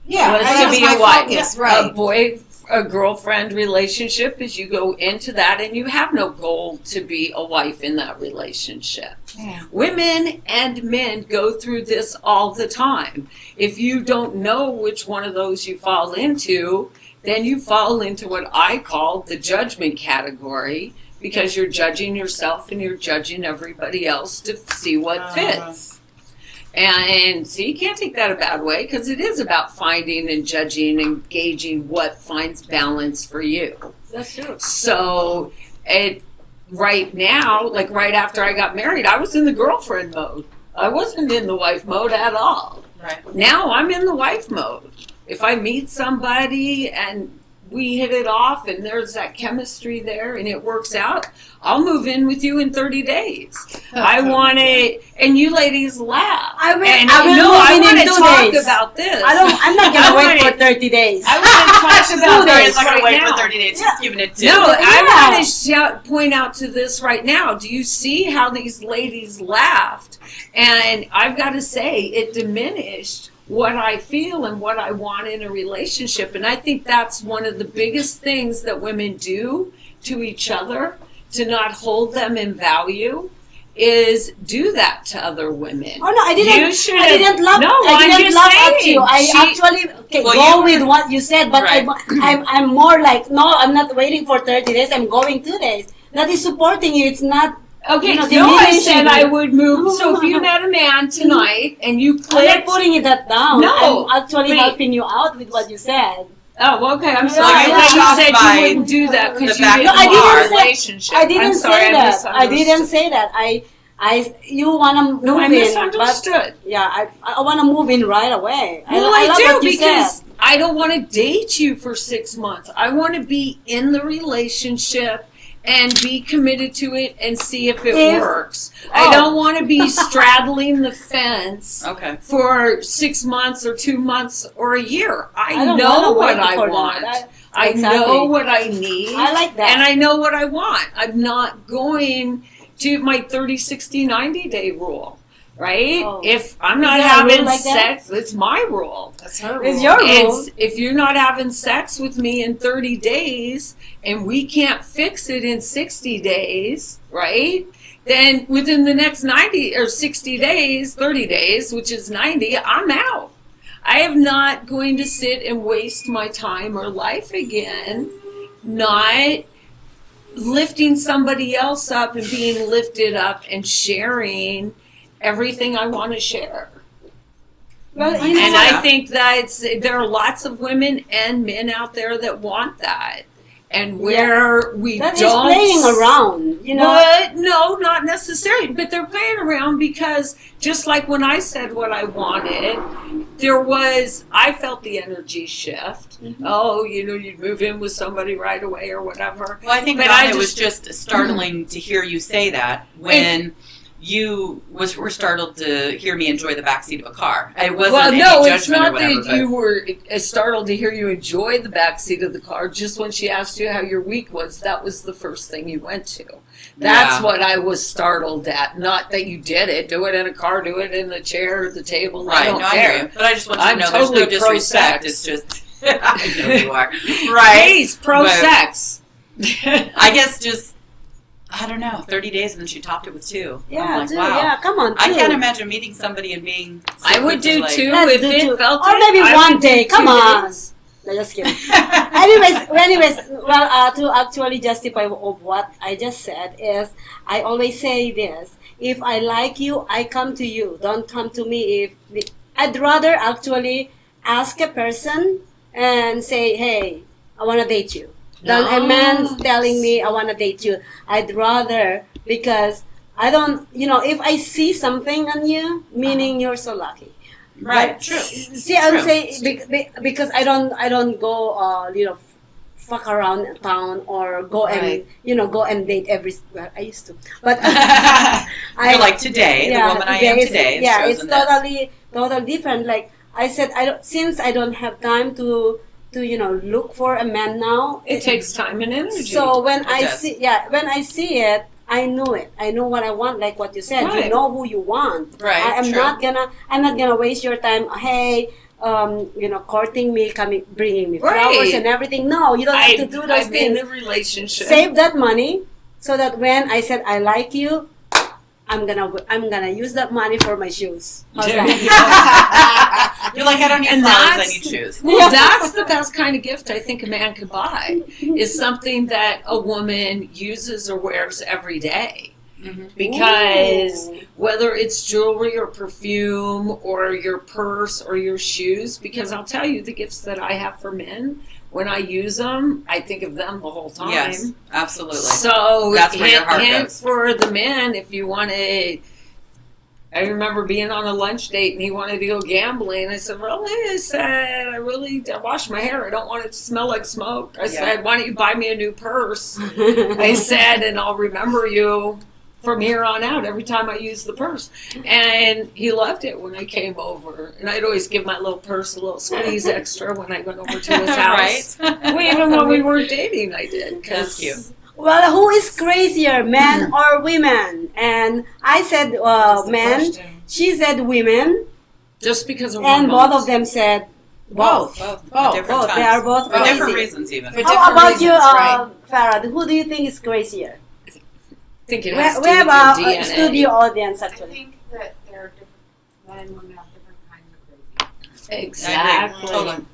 Yeah, Was that to was be my a wife. focus, A right. a girlfriend relationship is you go into that and you have no goal to be a wife in that relationship. Yeah. Women and men go through this all the time. If you don't know which one of those you fall into, then you fall into what I call the judgment category, because you're judging yourself and you're judging everybody else to see what fits. And so you can't take that a bad way, because it is about finding and judging and gauging what finds balance for you. That's true. So right now, like right after I got married, I was in the girlfriend mode. I wasn't in the wife mode at all. Right. Now I'm in the wife mode. If I meet somebody and we hit it off and there's that chemistry there and it works out, I'll move in with you in 30 days. I want it, and you ladies laugh. I will and move in want in to 2 talk days. about this. I'm not I gonna wait want for 30 days. I want to talk She's about days. this not going right to wait now. for 30 days. She's giving it 2. No, Yeah. I want to point out to this right now. Do you see how these ladies laughed? And I've got to say, it diminished what I feel and what I want in a relationship. And I think that's one of the biggest things that women do to each other, to not hold them in value, is do that to other women. Oh no, I didn't. You should I didn't laugh. No, I I'm didn't just laugh at saying. you. I actually Well, go you with were- what you said, but Right. I'm more like, no, I'm not waiting for 30 days. I'm going 2 days. That is supporting you. It's not. Okay, You know, no, I diminishing said I you. would move. So if you met a man tonight and you I'm not clicked. putting that down. No, I'm actually wait. helping you out with what you said. Oh, okay. I'm Yeah, sorry. I yeah. thought you Shocked said by you wouldn't do that because the you fact didn't that you want are. a relationship. I didn't I'm sorry, say that. I didn't misunderstood. say that. You wanna move No, I in, misunderstood. but yeah, I wanna move in right away. Well, I I love do what you because said. I don't want to date you for 6 months. I want to be in the relationship and be committed to it and see if it works. I Oh. don't want to be straddling the fence Okay. for 6 months or 2 months or a year. I don't know wanna what wait I for want. that. I Exactly. know what I need. I like that. And I know what I want. I'm not going to my 30, 60, 90-day rule, right? Oh. If I'm Is not there a rule having like that? sex, it's my rule. That's her It's rule. your rule. It's, if you're not having sex with me in 30 days and we can't fix it in 60 days, right? Then within the next 90 or 60 days, 30 days, which is 90, I'm out. I am not going to sit and waste my time or life again not lifting somebody else up and being lifted up and sharing everything I want to share. Well, you know And what? I think that there are lots of women and men out there that want that. And where we That is don't playing around, you know. But no, not necessarily. But they're playing around because just like when I said what I wanted, I felt the energy shift. Mm-hmm. Oh, you'd move in with somebody right away or whatever. Well, I think But Danya, I it was just- just startling to hear you say that when you were startled to hear me enjoy the backseat of a car. It wasn't Well, any no, it's judgment not or whatever. that you were startled to hear you enjoy the backseat of the car. Just when she asked you how your week was, that was the first thing you went to. That's Yeah. what I was startled at. Not that you did it. Do it in a car. Do it in the chair or the table. I Right, don't no, I care. hear you. But I just want you I'm to know totally there's no disrespect. pro-sex. It's just, I know you are. Right. Please, pro-sex. I guess just, I don't know, 30 days and then she topped it with 2. Yeah, I'm like, dude, wow. yeah, come on, I dude. can't imagine meeting somebody and being so I would do like, 2 Let's if do it 2. felt Or maybe I one would do day. 2 Come on. days. No, just kidding. anyways, well, to actually justify of what I just said is, I always say this: if I like you, I come to you. Don't come to me. I'd rather actually ask a person and say, "Hey, I want to date you," than a man telling me, "I want to date you." I'd rather, because I don't, if I see something on you, meaning you're so lucky. Right, But true. See, I'm True. saying because I don't go, fuck around town or go Right. and go and date every. Well, I used to, but You're like today, the woman I am today. Yeah, shows it's in this. totally different. Like I said, since I don't have time to look for a man now. It takes time and energy. So when It I does. see it, I know it. I know what I want. Like what you said, you Right. know who you want. Right, I'm true. I'm not gonna waste your time. Hey, courting me, bringing me flowers Right. and everything. No, you don't have to do those I've been things. in a relationship. Save that money so that when I said I like you, I'm gonna use that money for my shoes. How's There that? you go. You're like, I don't need And flowers, that's- then you choose. Well, that's the best kind of gift I think a man could buy, is something that a woman uses or wears every day. Because Ooh. whether it's jewelry or perfume or your purse or your shoes, because I'll tell you, the gifts that I have for men, when I use them, I think of them the whole time. Yes, absolutely. So That's where your heart hint goes. for the men, if you want to. I remember being on a lunch date and he wanted to go gambling. I said, really? I said, I wash my hair. I don't want it to smell like smoke. I said, why don't you buy me a new purse? I said, and I'll remember you from here on out every time I use the purse. And he loved it when I came over. And I'd always give my little purse a little squeeze extra when I went over to his house. Right? Well, even when we weren't dating, I did. That's cute. Well, who is crazier, men or women? And I said men. She said women, Just because of and hormones. both of them said both. Both. Different Both. times. They are both For different crazy. reasons, even. For How different about you, reasons, right? Farah? Who do you think is crazier? I think it We, has to we do have with your a DNA. studio audience I actually. think that there are different men and women have different kinds of crazy. Exactly. Totally.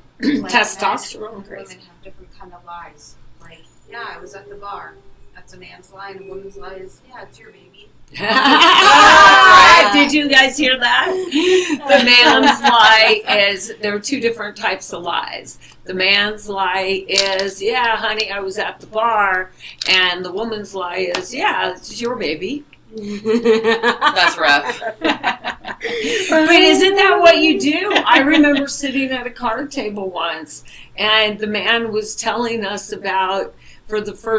Like Testosterone men, crazy. women have different kind of lies. Like, yeah, I was at the bar. That's a man's lie, and a woman's lie is, yeah, it's your baby. Right. Did you guys hear that? The man's lie is, there are two different types of lies. The man's lie is, yeah, honey, I was at the bar. And the woman's lie is, yeah, it's your baby. That's rough. But isn't that what you do? I remember sitting at a card table once, and the man was telling us about,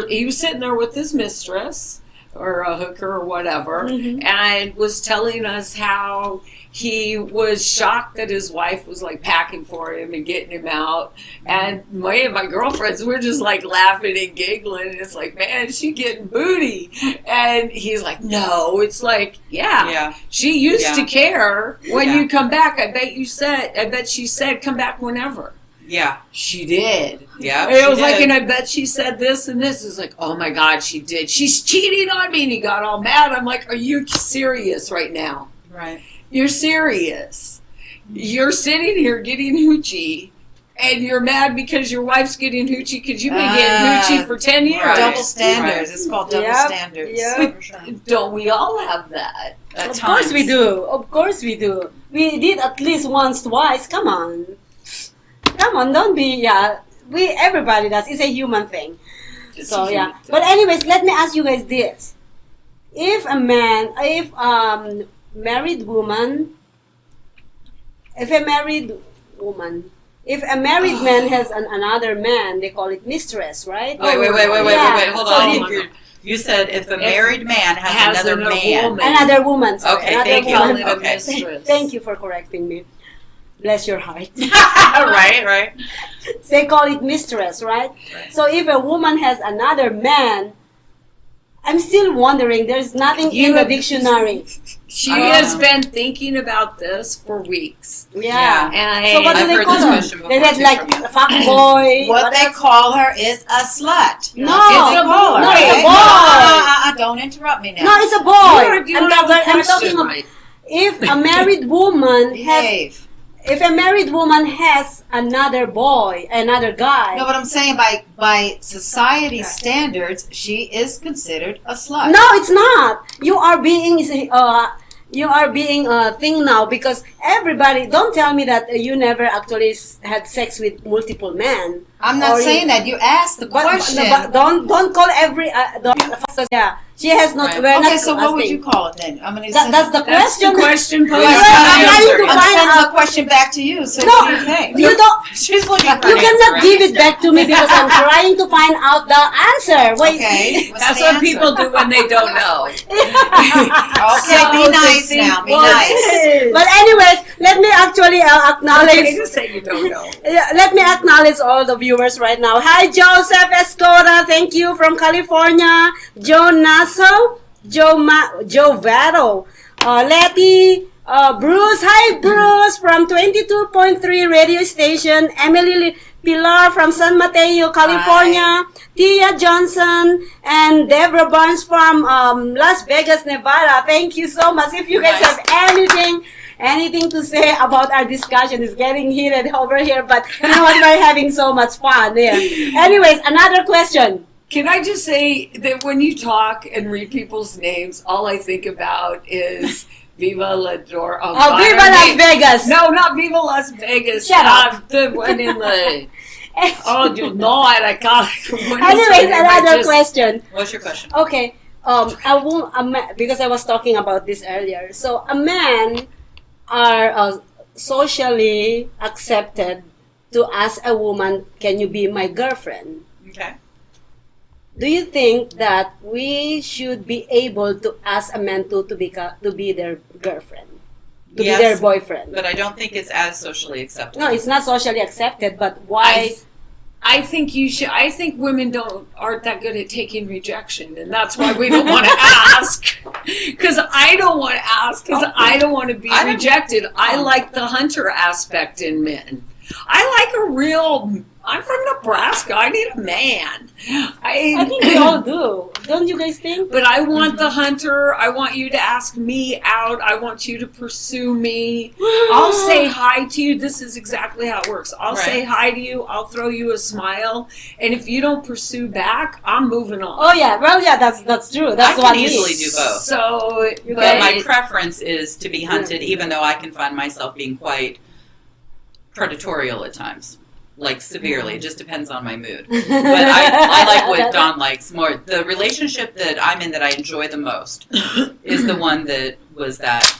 he was sitting there with his mistress, or a hooker or whatever, and was telling us how he was shocked that his wife was like packing for him and getting him out. And my girlfriends were just like laughing and giggling. And it's like, man, is she getting booty? And he's like, no, it's like, yeah. She used to care. When you come back, I bet she said, come back whenever. Yeah. She did. Yeah. It was like, and I bet she said this and this. It's like, oh my God, she did. She's cheating on me. And he got all mad. I'm like, are you serious right now? Right. You're serious. You're sitting here getting hoochie, and you're mad because your wife's getting hoochie because you've been getting hoochie for 10 years. Right. Double standards. Right. It's called double Yep. standards. Yep. For sure. Don't we all have that? At Of times. course we do. Of course we do. We did at least once, twice. Come on. Come on, don't be, everybody does. It's a human thing. So, yeah. But anyways, let me ask you guys this. If a married man has another man, they call it mistress, right? Wait. Yeah. Hold So on. You said if a married man has another man. woman. Another woman. Sorry, Okay, another thank you. Call woman. it a Okay. mistress. Thank you for correcting me. Bless your heart. Right. They call it mistress, right? So if a woman has another man, I'm still wondering, there's nothing in the dictionary. She has been thinking about this for weeks. Yeah. And So what do I've they heard call this her? question before, They get too, like from you. fuck boy. What they call her is a slut. No, That's what they call her, no, it's a right? boy. Don't interrupt me now. No, it's a boy. you don't have the I'm question talking about right. if a married woman has Behave. if a married woman has another boy, another guy. No, but I'm saying by society standards, she is considered a slut. No, it's not. You are being a thing now because everybody, don't tell me that you never actually had sex with multiple men. I'm not saying that. You asked the question. But don't call every. Yeah, she has not. Right. We're Okay, not so what would asking. you call it then? I'm gonna That's the That's the question. question posed. Well, I'm trying to I'm find sending out. the question back to you. So No, what do you think? you don't. She's looking for You an cannot answer, give right? it back to me because I'm trying to find out the answer. Wait. Okay. What's That's the what answer? people do when they don't know. Okay, be nice now. Be nice. But anyways, let me actually Okay, acknowledge. just say you don't know. Yeah, let me acknowledge all the viewers right now. Hi, Joseph Escoda. Thank you from California. Joe Nassau. Joe Vero. Letty. Bruce. Hi, Bruce from 22.3 radio station. Emily Pilar from San Mateo, California. Tia Johnson and Deborah Barnes from Las Vegas, Nevada. Thank you so much. If you guys have anything to say about our discussion, is getting heated over here, but you know what, we're having so much fun. Yeah. Anyways, another question. Can I just say that when you talk and read people's names, all I think about is Viva La Dor. Oh, Viva Las Vegas. No, not Viva Las Vegas. Shut up. The one in the. Oh, you know it. I can't. Anyways, another question. What's your question? Okay. I won't, because I was talking about this earlier. So a man are socially accepted to ask a woman, "Can you be my girlfriend?" Okay. Do you think that we should be able to ask a man to be their girlfriend, to Yes, be their boyfriend? But I don't think it's as socially acceptable. No, it's not socially accepted. But why? I think you should. I think women aren't that good at taking rejection, and that's why we don't want to ask. Because I don't want to ask. Because I don't want to be rejected. I like the hunter aspect in men. I like a real. I'm from Nebraska. I need a man. I think we all do. Don't you guys think? But I want the hunter. I want you to ask me out. I want you to pursue me. I'll say hi to you. This is exactly how it works. I'll say hi to you. I'll throw you a smile. And if you don't pursue back, I'm moving on. Oh yeah, well yeah, that's true. That's I what can it easily is. do both. So, But my preference is to be hunted, even though I can find myself being quite predatorial at times. Like severely, it just depends on my mood. But I like what Don likes more. The relationship that I'm in that I enjoy the most is the one that was that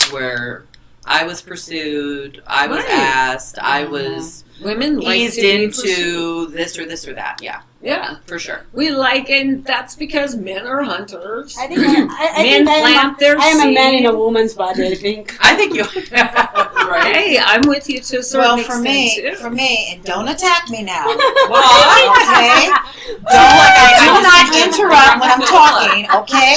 where I was pursued, I was asked, I was women like eased to be into pursued. this or that. Yeah, for sure. We like, and that's because men are hunters. I think I am a man in a woman's body. I think. I think you. Hey, I'm with you to a certain Well, extent for me, and don't attack me now. Well, Okay? Do not interrupt when I'm talking, okay?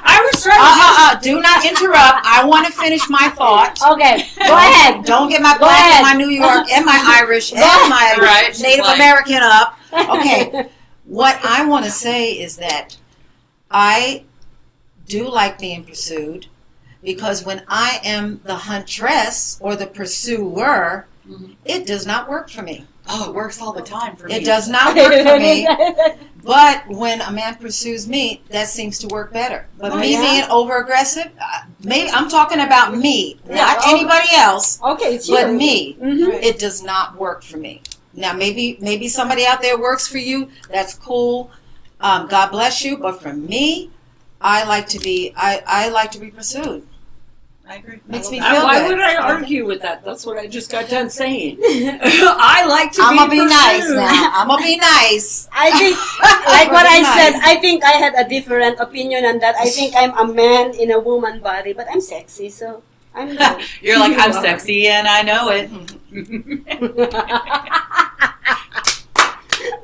I was trying Do not interrupt. I want to finish my thought. Okay, go ahead. Don't get my Go black ahead. and my New York and my Irish and my Right, she's Native like- American up. Okay. What I want to say is that I do like being pursued, because when I am the huntress or the pursuer, it does not work for me. Oh, it works all the time for me. It does not work for me. But when a man pursues me, that seems to work better. But me being over aggressive, maybe I'm talking about me, not anybody else. Okay, it's But you. me, Mhm. it does not work for me. Now, maybe somebody out there works for you. That's cool. God bless you. But for me, I like to be pursued. I agree. Makes me feel Why good. would I argue with that? That's what I just got done saying. I like to I'm be gonna be nice pursued. now. I'm gonna be nice. I think, like what I Nice. said, I think I had a different opinion on that. I think I'm a man in a woman body, but I'm sexy, so I'm good. You're like, I'm sexy and I know it.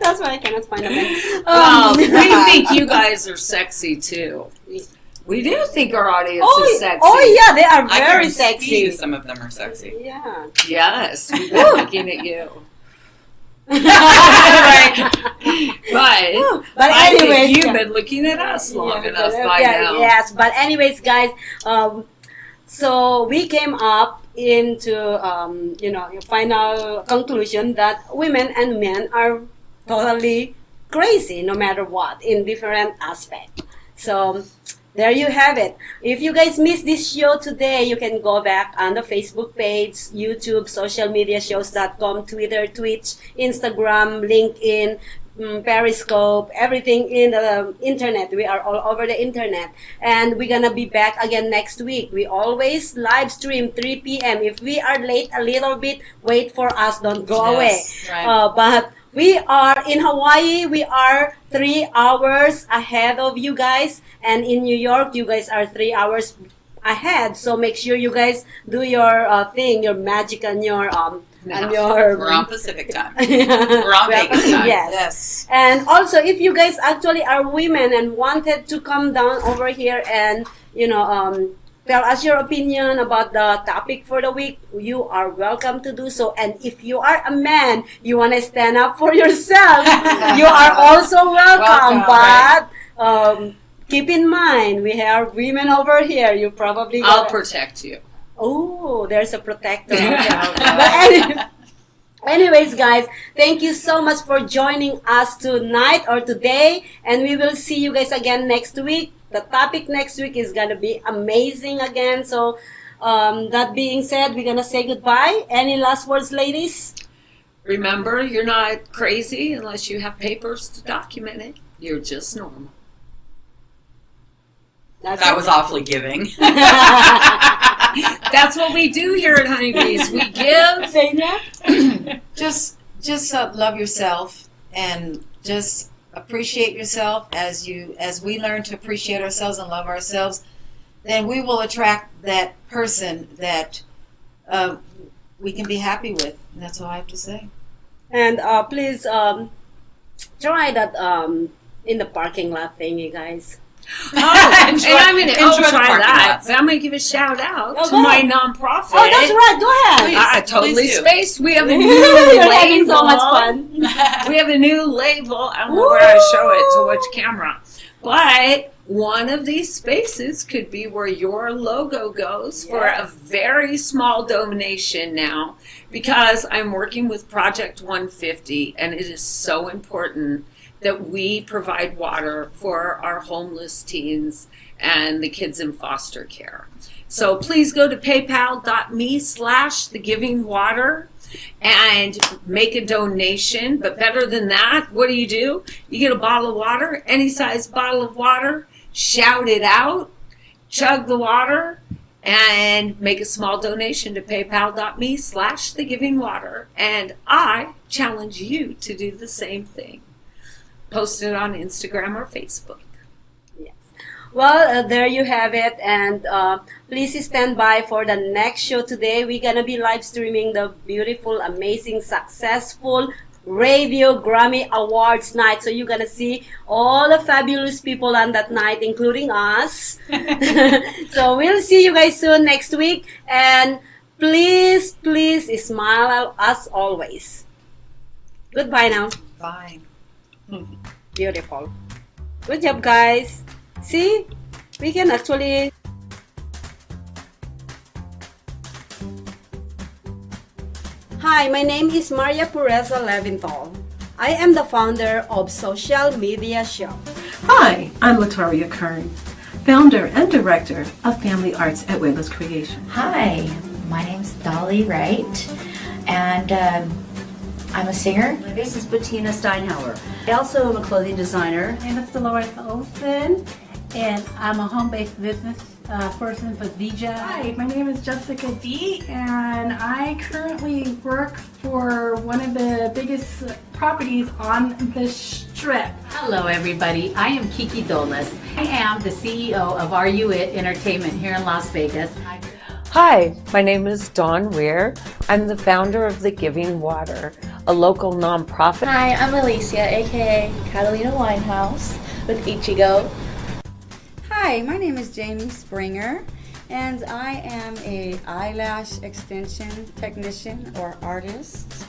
That's why I cannot find a man. We think you guys are sexy too. We do think our audience is sexy. Oh yeah, they are I very guarantee you sexy. some of them are sexy. Yeah. Yes, we've been looking at you. Right. But But anyways, I think you've yeah. been looking at us long Yeah, enough by yeah, now. Yes, but anyways, guys, so we came up into final conclusion that women and men are totally crazy, no matter what, in different aspects. So there you have it. If you guys missed this show today, you can go back on the Facebook page, YouTube, socialmediashows.com, Twitter, Twitch, Instagram, LinkedIn, Periscope, everything in the internet. We are all over the internet. And we're gonna be back again next week. We always live stream 3 p.m. If we are late a little bit, wait for us. Don't go away. Right. But we are in Hawaii. We are 3 hours ahead of you guys. And in New York, you guys are 3 hours ahead. So make sure you guys do your thing, your magic and your We're on Pacific time. We're on Vegas time. Yes. And also, if you guys actually are women and wanted to come down over here and tell us your opinion about the topic for the week, you are welcome to do so. And if you are a man, you want to stand up for yourself, you are also welcome. But keep in mind, we have women over here. You probably I'll protect you. Oh, there's a protector. But anyways, guys, thank you so much for joining us tonight or today. And we will see you guys again next week. The topic next week is going to be amazing again. So that being said, we're going to say goodbye. Any last words, ladies? Remember, you're not crazy unless you have papers to document it. You're just normal. That was awfully giving. That's what we do here at Honeybees. We give. Just love yourself and just appreciate yourself as we learn to appreciate ourselves and love ourselves. Then we will attract that person that we can be happy with. And that's all I have to say. And please try that in the parking lot thing, you guys. I'm going to try that. Lots. But I'm going to give a shout out to go my ahead. nonprofit. Oh, that's right. Go ahead. I totally please do. spaced. We have a new We're label. having so much fun. We have a new label. I don't know where I show it to which camera. But one of these spaces could be where your logo goes for a very small donation now, because I'm working with Project 150, and it is so important that we provide water for our homeless teens and the kids in foster care. So please go to paypal.me/thegivingwater and make a donation. But better than that, what do? You get a bottle of water, any size bottle of water, shout it out, chug the water, and make a small donation to paypal.me/thegivingwater. And I challenge you to do the same thing. Post it on Instagram or Facebook. Yes. Well, there you have it. And please stand by for the next show today. We're going to be live streaming the beautiful, amazing, successful Radio Grammy Awards night. So you're going to see all the fabulous people on that night, including us. So we'll see you guys soon next week. And please, please smile as always. Goodbye now. Bye. Beautiful. Good job, guys. See? We can actually... Hi, my name is Maria Pureza Leventhal. I am the founder of Social Media Show. Hi, I'm Latoria Kern, founder and director of Family Arts at Wayla's Creation. Hi, my name's Dolly Wright, and I'm a singer. This is Bettina Steinhauer. I also am a clothing designer. My name is Dolores Olson, and I'm a home-based business person for Dija. Hi, my name is Jessica D, and I currently work for one of the biggest properties on the Strip. Hello, everybody. I am Kiki Dolas. I am the CEO of Are You It Entertainment here in Las Vegas. Hi, my name is Dawn Weir. I'm the founder of The Giving Water, a local nonprofit. Hi, I'm Alicia, aka Catalina Winehouse with Ichigo. Hi, my name is Jamie Springer, and I am a eyelash extension technician or artist.